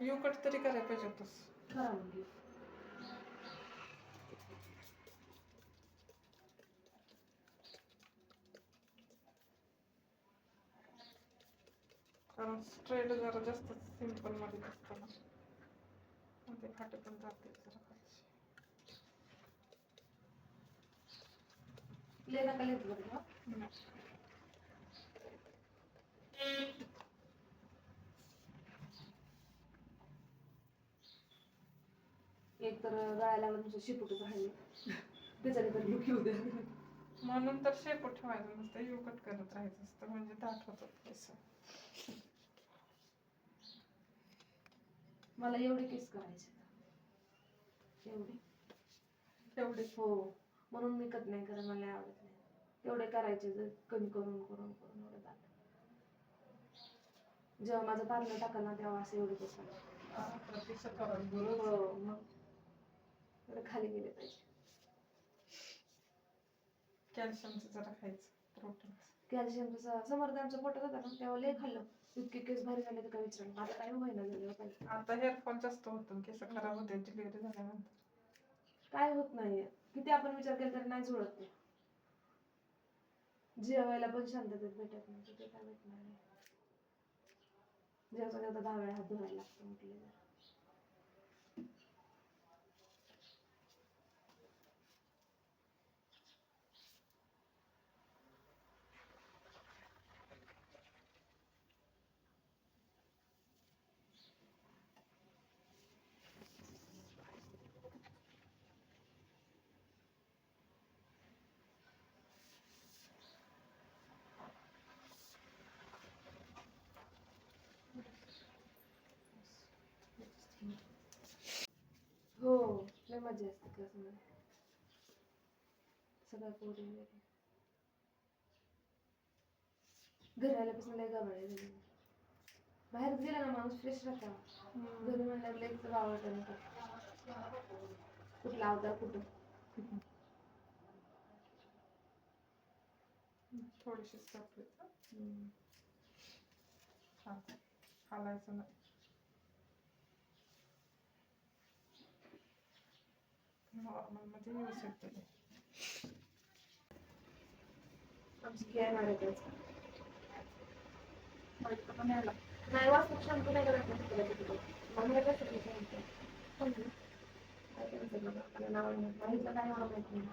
You cut तरी करायला पाहिजे होतंस. करा मग you. कारण स्ट्रेट जरा जास्त सिंपल मध्ये दिसतं ना, आणि ते फाटे पण जाते जरा खालची. ले नका लेत बरं का. नाही. एक तर गळ्याला नुसतं शिपूटच राहिले त्याच्याने तर लुक येऊ द्या. म्हणून तर शेपूट ठेवायचं नसतं, यू कट करत राहायचं असतं, म्हणजे दाट होतात केस. मला एवढे केस करायचे एवढे एवढे हो, म्हणून मी कट नाही करत, मला आवडत नाही. एवढे करायचे जर कमी करून करून करून एवढे दाट. जेव्हा माझं पार्लर टाकलं ना तेव्हा असे एवढे केस आले. प्रतीक्षा करत गुरु. हो मग एवढे खाली गेले पाहिजे. कॅल्शियमचं जरा खायचं, प्रोटीन. कॅल्शियमचा समर्थांचा फोटो होता ना तेव्हा लय खाल्लं, इतके केस भारी झाले तर काय विचारलं. आता काय महिना झाले आता हेअरफॉल जास्त होतो, केस खराब होते डिलिव्हरी झाल्यानंतर. काय होत नाहीये, किती आपण विचार केला तरी नाही जुळत ते. जेवायला पण शांततेत भेटत नाही, ते काय भेटणार नाही. जेवता जेवता 10 वेळा हात धुवायला लागतो म्हटलं जरा. हो लय मजा असते क्लासमध्ये, सगळ्या पोरी वगैरे. घरी आल्यापासून लय गबाळे झाले. बाहेर गेला ना माणूस फ्रेश राहता, घरी म्हणल्यावर लय आवडतं कुठला अवतार कुठं. थोडीशी सापडे हालायचं नाही. नॉर्मल मध्ये येऊ शकते ते. आमची काय मारायचं पण यायला नाही वाचून शॅम्पू नाही करायचं तिकडे तिकडे मला कसं शॅम्पू काय करायचं बघा, मला नाव माहितलं काय नाव माहित नाही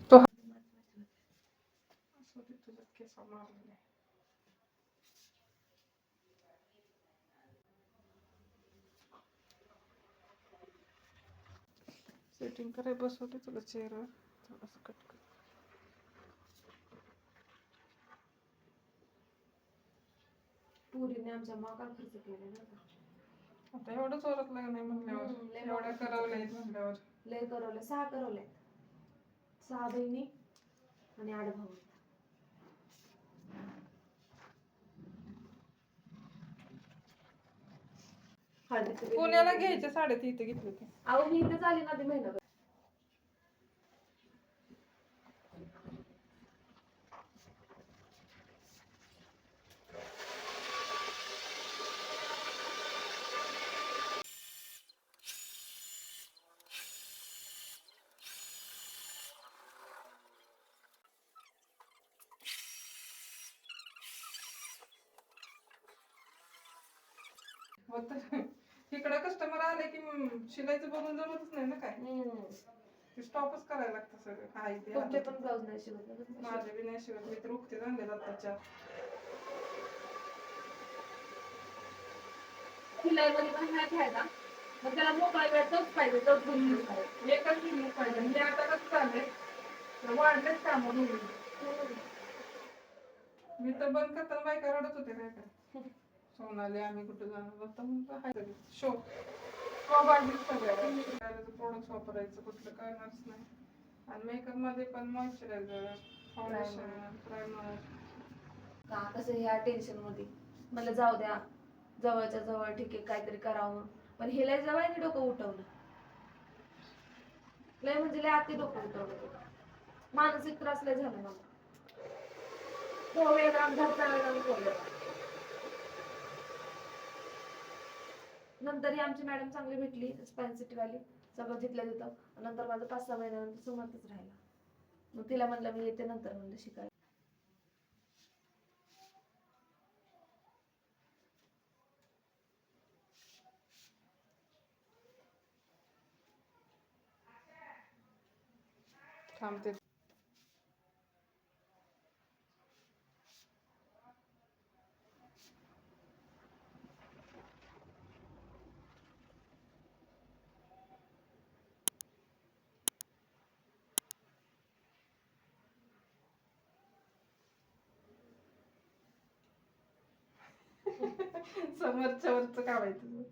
तो तुझ्या केस मारलेले. सेटिंग करायला बसवते तुला चेहऱ्यावर, थोडंसं कट कर. पुरीने आमच्या माका खर्च केला ना. आता एवढं जोरात लग्न नाही म्हणल्यावर, एवढ्या करवल्या म्हणल्यावर लय करवलं, 6 करवल्या, 6 बहिणी आणि 8 भाऊ. पुण्याला घ्यायचे साडे ती इथे घेतली होती. अहो मी इथे झाली ना ती महिनाभर. इकडं कस्टमर आले की शिलाईचं बघून जमतच नाही ना काय, ते स्टॉपच करायला लागतं सगळं. काय ते तुमचे पण ब्लाऊज नाही शिवत ना? माझे बी नाही शिवत, मी तर उगते आणले आत्ताच्या. शिलाईमध्ये पण नाही घ्यायला, मग त्याला मोकळा वेळ तोच पाहिजे, तोच गुंतवणूक पाहिजे, एकच गुंतवणूक पाहिजे. मी आता कसं चाललंय, वाढलेच कामं म्हणून मी तर बंद करताना बायका रडत होते. काय काय सोनाली आम्ही कुठे जाणार शो प्रोडक्ट वापरायचं कुठलं कळणारच नाही. आणि मेकअप मध्ये पण मॉइश्चरायझर, फाउंडेशन, प्रायमर. का कसं ह्या टेन्शन मध्ये मला जाऊ द्या, जवळच्या जवळ ठीक आहे काहीतरी करावं, पण हे लय जवळ डोकं उठवलं, लय म्हणजे लय अति डोकं उठवलं. मानसिक त्रास लय झाला मला. तो वेगळा घरचा वेगळा आणि तो वेगळा. नंतर ही आमची मॅडम चांगली भेटली स्पाइन सिटी वाली, सगळं तिथल्या तिथं. नंतर माझं 5-6 महिन्यानंतर समर्थच राहिला. मग तिला म्हणलं मी येते नंतर म्हणलं शिकायला. थांबते. समोरच्या वरच काय माहिती.